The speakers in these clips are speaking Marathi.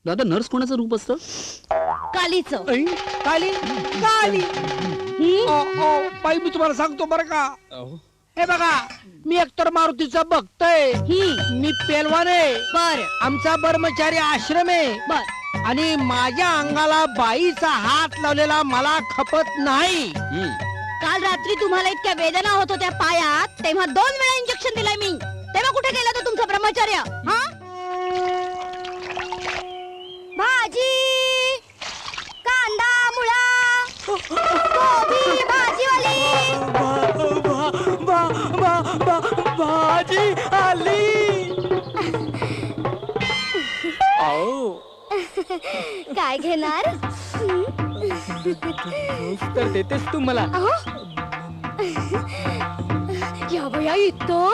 दादा नर्स कोणाचं रूप असतं? कालीचं. काली काली बाई मी तुम्हाला सांगतो बरं का, हे बघा मी एकतर मारुतीचा भक्त आहे, मी पेलवान आहे, बर आमचा ब्रह्मचारी आश्रम आहे बर. आणि माझ्या अंगाला बाईचा हात लावलेला मला खपत नाही. काल रात्री तुम्हाला इतक्या वेदना होत होत्या पायात, तेव्हा 2 वेळा इंजेक्शन दिलंय मी. तेव्हा कुठे गेला तो तुमचा ब्रह्मचर्य? हा? भाजी, कांदा, मुळा, कोबी, भाजीवाली. भाजी आली. काय घेणार? तर देतेस तू मला. या बया इथं.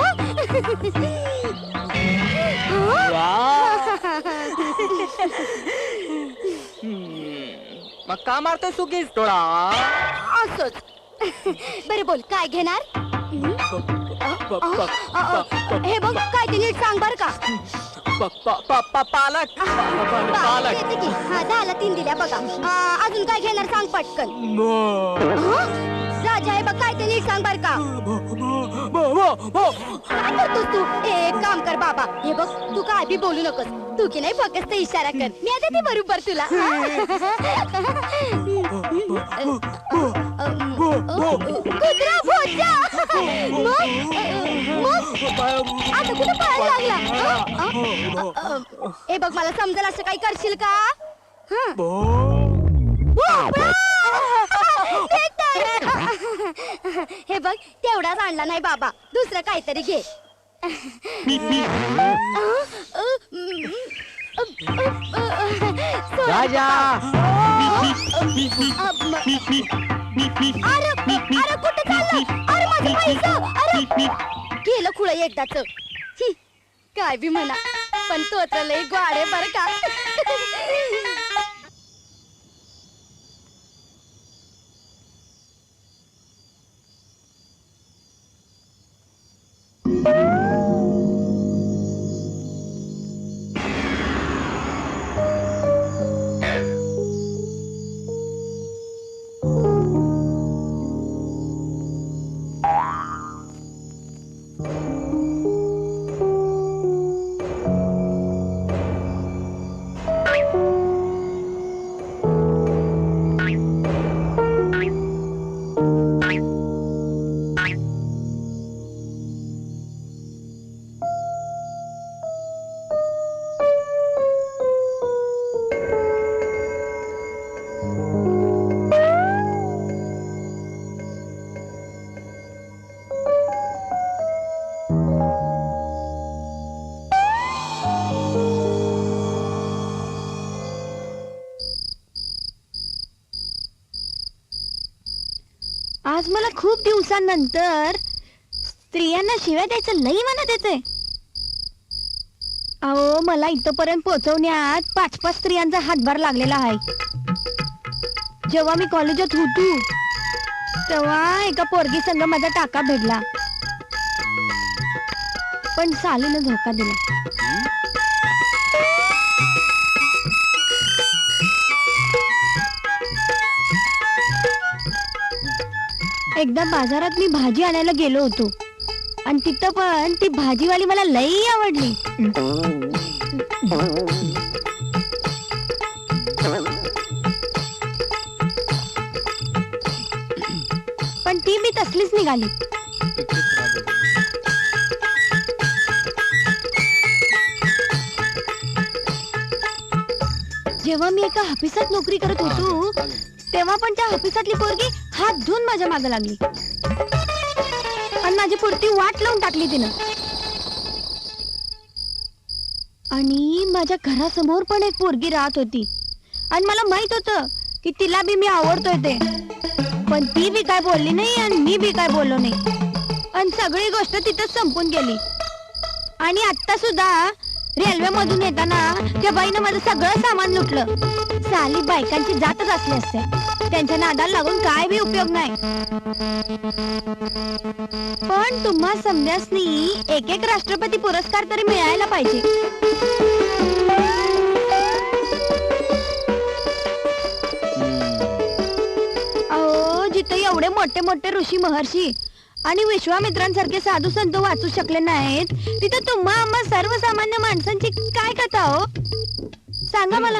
मग का मारतोय सुकीस थोडा? असंच. बरं बोल काय घेणार? हे बघ काय ते नीट सांग बर का. पालक. येते की. हा 10ला 3 दिल्या बघा. अजून काय घेणार सांग पटकन. राजा हे बघ काय ते नीट सांग बर का. काय करतोस तू? एक काम कर बाबा, हे बघ तू काय बी बोलू नकोस. तू की नाही फक्त इशारा कर, मी आता ते बरोबर तुला. कुत्रा भोजा. आता कुठं पळायला लागला? हे बघ मला समजेल असं काही करशील का? हे बघ तेवढाच आणला नाही बाबा, दुसरं काहीतरी घे. राजा. अरे कुठे चाललं? अरे माझं पैसं. अरे गेलं खुळ एकदाच. काय बी म्हणा पण तो तर लय ग्वाडे बर का. आज मला खूप दिवसांनंतर स्त्रियांना शिव्या द्यायचं लई मनात येते. अहो मला इथपर्यंत पोहोचवण्यात 5-5 स्त्रियांचा हातभार लागलेला आहे. जेव्हा मी कॉलेजात होतो तेव्हा एका पोरगी संग माझा टाका भेटला, पण सालीनं धोका दिला. एकदा बाजारात मी भाजी आणायला गेलो होतो आणि तिथं पण ती भाजीवाली मला लई आवडली. पण ती मी तसलीच निघाली. जेव्हा मी एका ऑफिसात नोकरी करत होतो तेव्हा पण त्या ऑफिसातली पोरगी हात धुवून माझ्या मागे लागली आणि माझी पुरती वाट लावून टाकली तिनं. आणि माझ्या घरासमोर पण एक पोरगी राहत होती आणि मला माहित होतं की तिला बी मी आवडतोय ते, पण ती बी काय बोलली नाही आणि मी बी काय बोललो नाही आणि सगळी गोष्ट तिथंच संपून गेली. आणि आता सुद्धा रेल्वे मधून येताना त्या बाईनं माझं सगळं सामान लुटलं. साली बायकांची जातच असली असते, त्यांच्या नादाला लागून काय बी उपयोग नाही. पण तुम्हा समजासनी एक राष्ट्रपती पुरस्कार तरी मिळायला पाहिजे. मोठे मोठे ऋषी महर्षी आणि विश्वामित्रांसारखे साधू संत वाचू शकले नाहीत, तिथं तुम्हा आम्हा सर्वसामान्य माणसांची काय कथा हो? सांगा मला.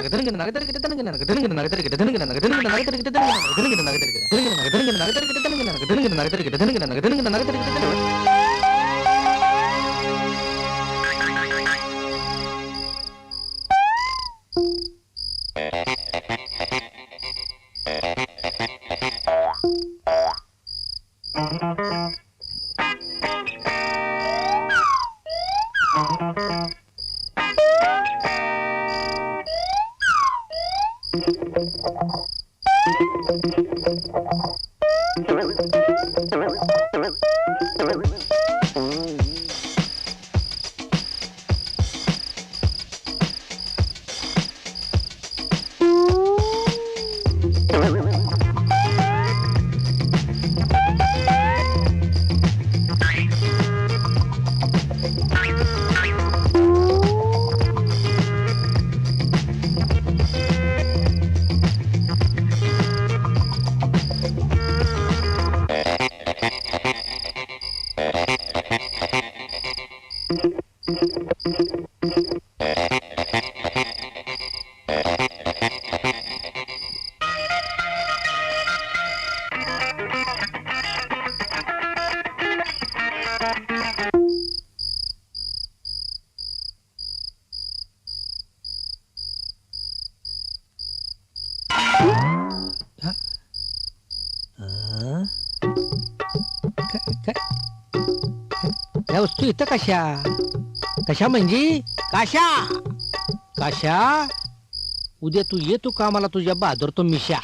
या वस्तू इथं कशा कशा म्हणजे काशा काशा उद्या तू येतो का मला तुझ्या बहादुरतो मिशा.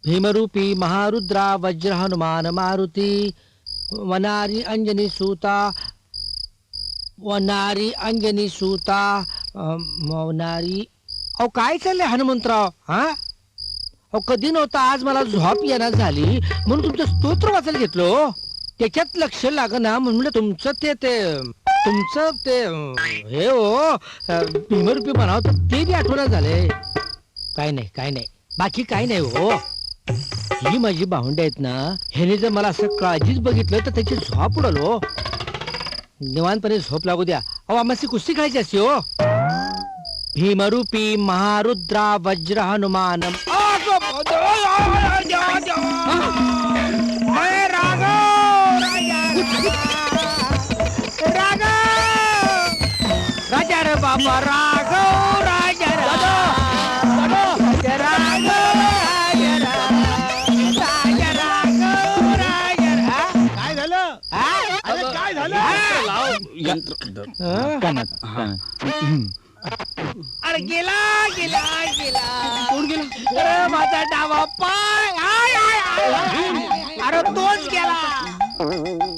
भीमरूपी महारुद्रा वज्र हनुमान मारुती वनारी अंजनी सूता मौनारी. अहो काय चाललंय हनुमंतराव? हा अहो कधी नव्हता, आज मला झोप येणार झाली म्हणून तुमचं स्तोत्र वाचायला घेतलो. त्याच्यात लक्ष लागना म्हणलं तुमचं ते हे हो भीमरूपी म्हणावं तर ते बी आठवण झाले. काय नाही बाकी काय नाही हो. ही माझी भावंडे आहेत ना, ह्याने जर मला असं काळजीच बघितलं तर त्याची झोप उडल हो. निवांतपणे झोप लागू द्या. अहो आम्हाला कुस्ती खेळायची असते हो. भीमरूपी महारुद्रा वज्र हनुमान राजा रे बाबा राघव राजा काय झालं? अरे काय झालं? अरे गेला कोण गेला? अरे माझा डावा पाय अरे तोच गेला.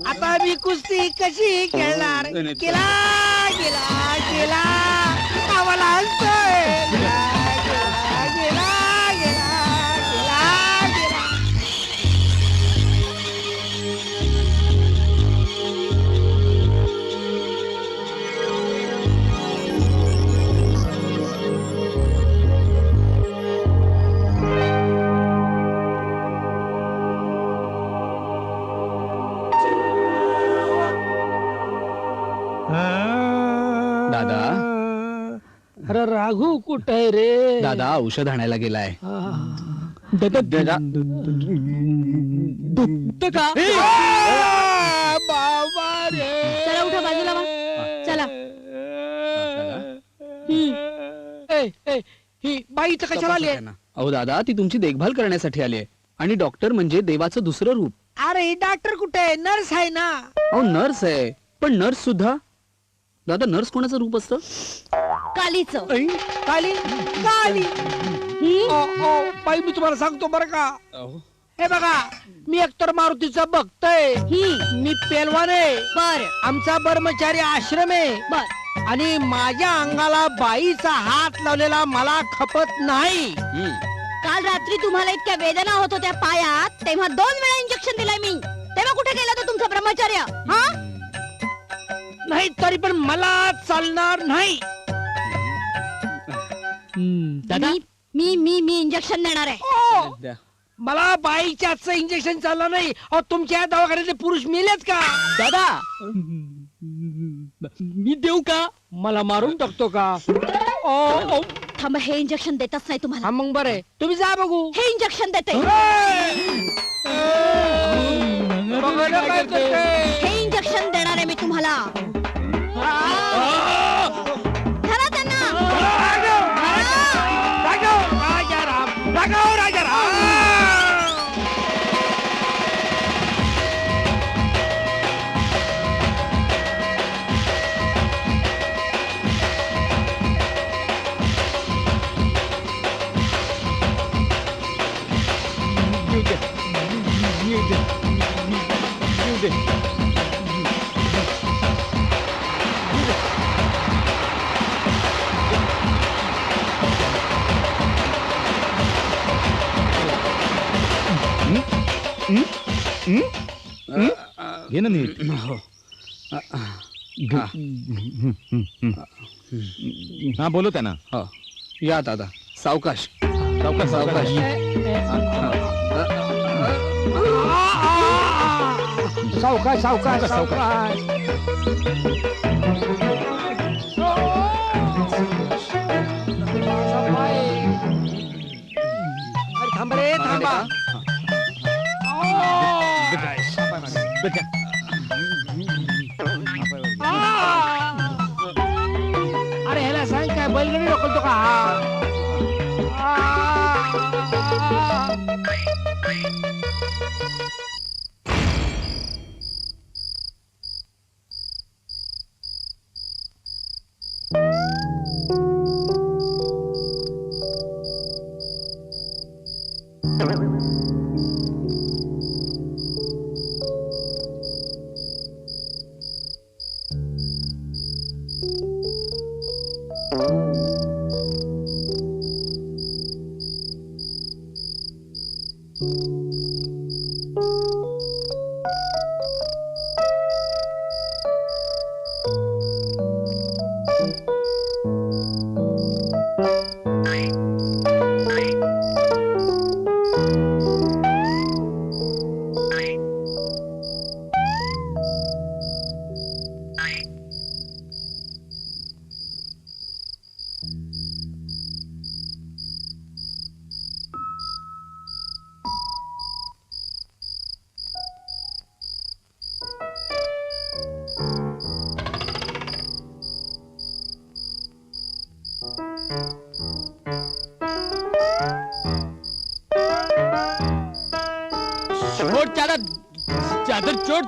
आता मी कुस्ती कशी खेळणार? गेला आम्हाला हसतोय. गेला दादा. अरे राघू कुठे आहे रे? दादा औषध आणायला गेलाय. दुखत का? बाबा रे. चला उठा बाजूला वा. चला. ही बाई इथं कशाला आली आहे? अहो दादा ती तुमची देखभाल करण्यासाठी आली आहे आणि डॉक्टर म्हणजे देवाचं दुसरं रूप. अरे डॉक्टर कुठे आहे? नर्स आहे ना. अहो नर्स आहे पण नर्स सुद्धा. दादा नर्स कोणाचं रूप असतं? कालीचं. काली बाई मी तुम्हाला सांगतो बरं का. हे बघा मी एकतर मारुतीचा भक्त आहे. मी पेलवान आहे. बर आमचा ब्रह्मचारी आश्रम आहे. बर आणि माझ्या अंगाला बाईचा हात लावलेला मला खपत नाही. काल रात्री तुम्हाला इतक्या वेदना होत होत्या पायात, तेव्हा 2 वेळा इंजेक्शन दिलंय मी. तेव्हा कुठे गेला तो तुमचा ब्रह्मचर्य? हा नाही तरी पण मला चालणार नाही. दादा मी इंजेक्शन देणार आहे. द्या. मला बाईच्या आजचं इंजेक्शन चाललं नाही. अहो तुमच्या दवाखान्यातले पुरुष मेलेच का? दादा मी देऊ का? मला मारून टाकतो का? ओ, थांबा, हे इंजेक्शन देतच नाही तुम्हाला. हा मग बरं तुम्ही जा बघू. हे इंजेक्शन देते. बघायला काय करते? हे इंजेक्शन देणार आहे मी तुम्हाला. धरा त्यांना. घे ना नीट. हो. हा बोलो त्यांना. हो. या दादा, सावकाश सावकाश सावकाश. सावकाश सावकाश सावकाश. सावकाश. अरे थांब रे थांबा. अरे ह्याला सांग काय बैलगाडी ढकलतो का? चोट चादर चादर चोट